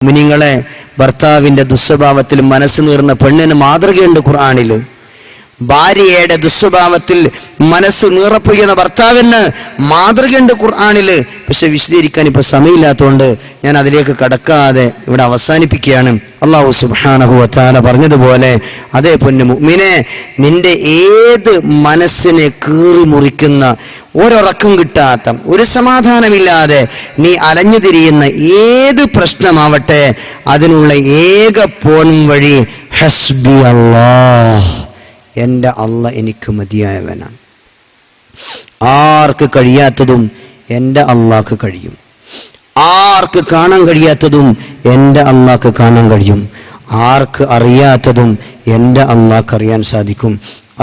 മുഅ്മിനീങ്ങളെ, ഭർത്താവിന്റെ ദുസ്വഭാവത്തിൽ മനസ്സ് നീർന്ന പെണ്ണിന് മാതൃകയുണ്ട് ഖുർആനിൽ. ഭാര്യയുടെ ദുസ്വഭാവത്തിൽ മനസ്സ് നീറപ്പൊയ്യുന്ന ഭർത്താവിന് മാതൃകയുണ്ട് ഖുർആനിൽ. പക്ഷെ വിശദീകരിക്കാൻ ഇപ്പൊ സമയമില്ലാത്തതുകൊണ്ട് ഞാൻ അതിലേക്ക് കടക്കാതെ ഇവിടെ അവസാനിപ്പിക്കുകയാണ്. അല്ലാഹു സുബ്ഹാനഹു വ തആല പറഞ്ഞതുപോലെ, അതേ പൊന്നു മുഅ്മിനെ, നിന്റെ ഏത് മനസ്സിനെ കീറി മുറിക്കുന്ന, ഒരൊറക്കം കിട്ടാത്ത, ഒരു സമാധാനമില്ലാതെ നീ അലഞ്ഞു തിരിയുന്ന ഏത് പ്രശ്നമാവട്ടെ, അതിനുള്ള ഏക പോൻ വഴി ഹസ്ബി അല്ലാഹ്, എൻ്റെ അല്ലാഹ് എനിക്ക് മതിയായവനാണ്. ആർക്ക് കഴിയാത്തതും എൻ്റെ അല്ലാഹ്ക്ക് കഴിയും. ആർക്ക് കാണാൻ കഴിയാത്തതും എൻ്റെ അല്ലാഹ്ക്ക് കാണാൻ കഴിയും. ആർക്ക് അറിയാത്തതും എൻ്റെ അല്ലാഹ്ക്ക് അറിയാൻ സാധിക്കും.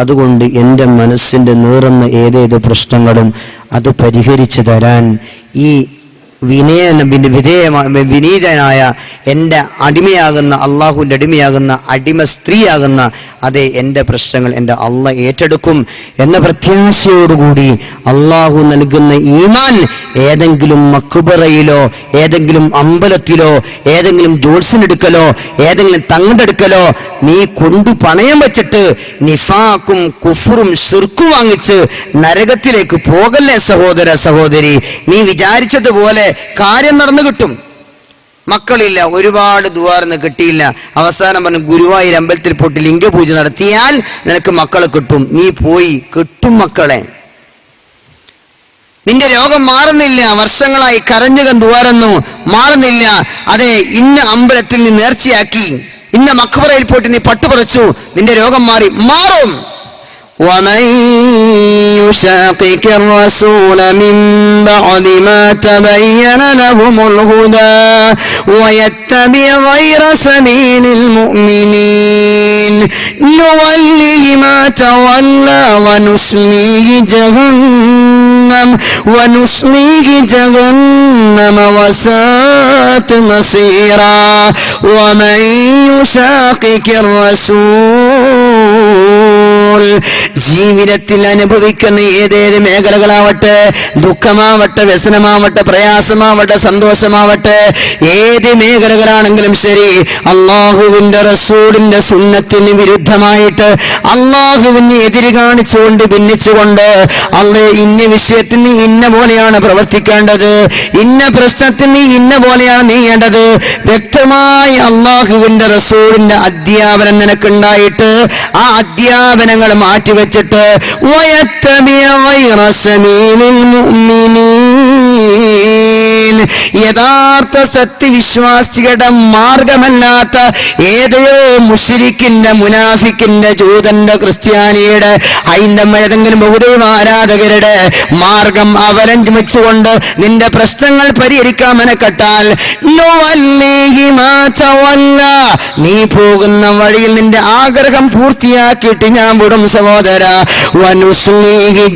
അതുകൊണ്ട് എൻ്റെ മനസ്സിൻ്റെ നീറുന്ന ഏതേത് പ്രശ്നങ്ങളും അത് പരിഹരിച്ചു തരാൻ ഈ വിനീതനായ എൻ്റെ അടിമയാകുന്ന, അള്ളാഹുവിൻ്റെ അടിമയാകുന്ന, അടിമ സ്ത്രീയാകുന്ന അതേ എൻ്റെ പ്രശ്നങ്ങൾ എൻ്റെ അള്ളാഹ് ഏറ്റെടുക്കും എന്ന പ്രത്യാശയോടുകൂടി അള്ളാഹു നൽകുന്ന ഈമാൻ ഏതെങ്കിലും മഖ്ബറയിലോ ഏതെങ്കിലും അമ്പലത്തിലോ ഏതെങ്കിലും ജോത്സ്യനെടുക്കലോ ഏതെങ്കിലും തങ്ങടെടുക്കലോ നീ കൊണ്ടു പണയം വെച്ചിട്ട് നിഫാക്കും കുഫറും ശിർക്കും വാങ്ങിച്ച് നരകത്തിലേക്ക് പോകല്ലേ സഹോദര സഹോദരി. നീ വിചാരിച്ചതുപോലെ കാര്യം നടന്നു കിട്ടും. മക്കളില്ല, ഒരുപാട് ദുആർന്ന് കിട്ടിയില്ല, അവസാനം പറഞ്ഞു ഗുരുവായൂർ അമ്പലത്തിൽ പോയിട്ട് ലിംഗപൂജ നടത്തിയാൽ നിനക്ക് മക്കളെ കിട്ടും. നീ പോയി, കിട്ടും മക്കളെ. നിന്റെ രോഗം മാറുന്നില്ല, വർഷങ്ങളായി കരഞ്ഞുക ദുആറുന്നു, മാറുന്നില്ല. അതെ, ഇന്ന അമ്പലത്തിൽ നീ നേർച്ചയാക്കി, ഇന്ന മഖ്ബറയിൽ പോയിട്ട് നീ പട്ടുപറിച്ചു, നിന്റെ രോഗം മാറും. ومن يشاقق الرسول من بعد ما تبين لهم الهدى ويتبع غير سبيل المؤمنين نوله ما تولى ونصليه جهنم وساءت مصيرا ومن يشاقق الرسول ജീവിതത്തിൽ അനുഭവിക്കുന്ന ഏതേത് മേഖലകളാവട്ടെ, ദുഃഖമാവട്ടെ, വ്യസനമാവട്ടെ, പ്രയാസമാവട്ടെ, സന്തോഷമാവട്ടെ, ഏത് മേഖലകളാണെങ്കിലും ശരി, അള്ളാഹുവിന്റെ റസൂലിന്റെ സുന്നത്തിന് വിരുദ്ധമായിട്ട് അള്ളാഹുവിന് എതിര് കാണിച്ചുകൊണ്ട് ഭിന്നിച്ചുകൊണ്ട് ഇന്ന വിഷയത്തിന് ഇന്ന പോലെയാണ് പ്രവർത്തിക്കേണ്ടത്, ഇന്ന പ്രശ്നത്തിന് ഇന്ന പോലെയാണ് നീങ്ങേണ്ടത്, വ്യക്തമായി അള്ളാഹുവിന്റെ റസൂലിന്റെ അധ്യാപനം നിനക്കുണ്ടായിട്ട് ആ അധ്യാപനങ്ങൾ മാറ്റിവെച്ചിട്ട് യഥാർത്ഥ സത്യവിശ്വാസികളുടെ മാർഗമല്ലാത്ത ഏതോ മുശ്രിക്കിന്റെ, മുനാഫിക്കിന്റെ, ജൂതന്റെ, ക്രിസ്ത്യാനിയുടെ, ഹൈന്ദവ ഏതെങ്കിലും ബഹുദൈവ ആരാധകരുടെ മാർഗം അവലംബിച്ചുകൊണ്ട് നിന്റെ പ്രശ്നങ്ങൾ പരിഹരിക്കാൻ മെനക്കെട്ടാൽ നീ പോകുന്ന വഴിയിൽ നിന്റെ ആഗ്രഹം പൂർത്തിയാക്കിയിട്ട് ഞാൻ വിടും സഹോദര.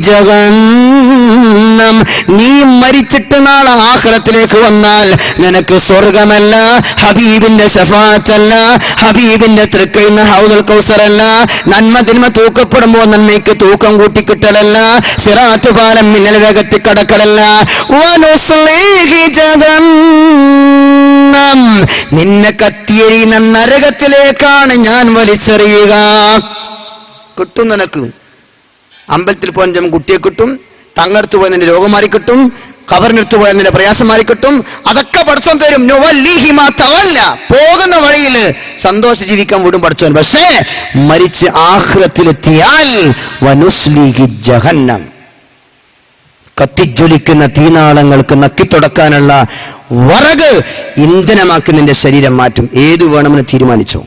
ജഹന്നം, നീ മരിച്ചിട്ട് നാളെ ആഖിറത്തിലേക്ക് വന്നാൽ നിനക്ക് സ്വർഗമല്ല, ഹബീബിന്റെ ശഫാഅത്തല്ല, ഹബീബിന്റെ തൃക്കൈന്ന ഹൗദുൽ കൗസറല്ല, നന്മ തിന്മ തൂക്കപ്പെടുമ്പോൾ നന്മയ്ക്ക് തൂക്കം കൂട്ടിക്കിട്ടലല്ല, സിറാത്ത് പാലം മിന്നൽ വേഗത്തിൽ കടക്കലല്ല, നിന്നെ കത്തിയെരിയുന്ന നരകത്തിലേക്കാണ് ഞാൻ വലിച്ചെറിയുക. കിട്ടും നിനക്ക്. അമ്പലത്തിൽ പോയാൽ കുട്ടിയെ കിട്ടും, തങ്ങടുത്ത് പോയാൽ നിന്റെ രോഗം മാറി കിട്ടും, ഖബറിനടുത്ത് പോയാൽ നിന്റെ പ്രയാസം മാറി കിട്ടും. അതൊക്കെ പഠിച്ചോൻ തരും. പോകുന്ന വഴിയിൽ സന്തോഷം ജീവിക്കാൻ വിടും പഠിച്ചോൻ. പക്ഷേ മരിച്ച് ആഖിറത്തിലെത്തിയാൽ വനുസ്ലിഹി ജഹന്നം, കത്തിജ്വലിക്കുന്ന തീനാളങ്ങൾക്ക് നക്കിത്തുടക്കാനുള്ള വറക് ഇന്ധനമാക്കി നിന്റെ ശരീരം മാറ്റും. ഏതു വേണമെന്ന് തീരുമാനിച്ചോ.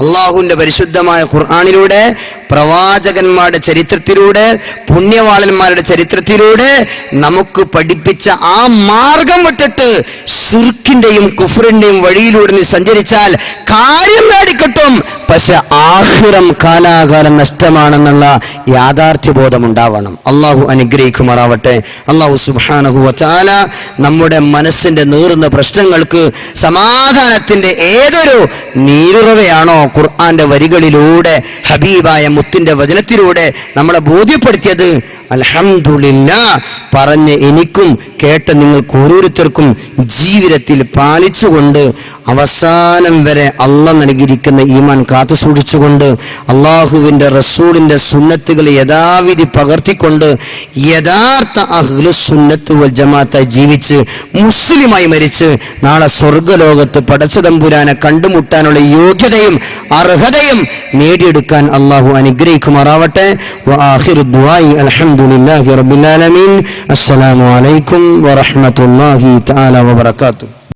അള്ളാഹുവിന്റെ പരിശുദ്ധമായ ഖുർആനിലൂടെ, പ്രവാചകന്മാരുടെ ചരിത്രത്തിലൂടെ, പുണ്യവാളന്മാരുടെ ചരിത്രത്തിലൂടെ നമുക്ക് പഠിപ്പിച്ച ആ മാർഗം വിട്ടിട്ട് ശിർക്കിന്റെയും കുഫറിന്റെയും വഴിയിലൂടെ നീ സഞ്ചരിച്ചാൽ കാര്യം നേടിക്കിട്ടും. പക്ഷെ ആഖിറം കാലാകാലം നഷ്ടമാണെന്നുള്ള യാഥാർത്ഥ്യബോധം ഉണ്ടാവണം. അള്ളാഹു അനുഗ്രഹിക്കുമാറാവട്ടെ. അള്ളാഹു സുബ്ഹാനഹു വ തആല നമ്മുടെ മനസ്സിന്റെ നീറുന്ന പ്രശ്നങ്ങൾക്ക് സമാധാനത്തിന്റെ ഏതൊരു നീരുറവയാണോ ഖുർആന്റെ വരികളിലൂടെ, ഹബീബായ മുത്തിന്റെ വചനത്തിലൂടെ നമ്മളെ ബോധ്യപ്പെടുത്തിയത്, അൽഹംദുലില്ലാഹ് പറഞ്ഞ എനിക്കും കേട്ട നിങ്ങൾക്ക് ഓരോരുത്തർക്കും ജീവിതത്തിൽ പാലിച്ചുകൊണ്ട് അവസാനം വരെ അള്ളാഹ് നൽകിയിരിക്കുന്ന ഈമാൻ കാത്തു സൂക്ഷിച്ചുകൊണ്ട് അള്ളാഹുവിന്റെ റസൂലിന്റെ സുന്നത്തുകൾ യഥാവിധി പകർത്തിക്കൊണ്ട് യഥാർത്ഥ അഹ്ലുസ് സുന്നത്ത് വൽ ജമാഅത്തായി ജീവിച്ച് മുസ്ലിമായി മരിച്ച് നാളെ സ്വർഗ്ഗലോകത്ത് പടച്ചതമ്പുരാനെ കണ്ടുമുട്ടാനുള്ള യോഗ്യതയും അർഹതയും നേടിയെടുക്കാൻ അള്ളാഹു അനുഗ്രഹിക്കുമാറാവട്ടെ. വആഖിറു ദുആഇ അൽഹംദുലില്ലാഹി റബ്ബിൽ ആലമീൻ. അസ്സലാമു അലൈക്കും വറഹ്മത്തുള്ളാഹി തആല വബറകാതുഹു.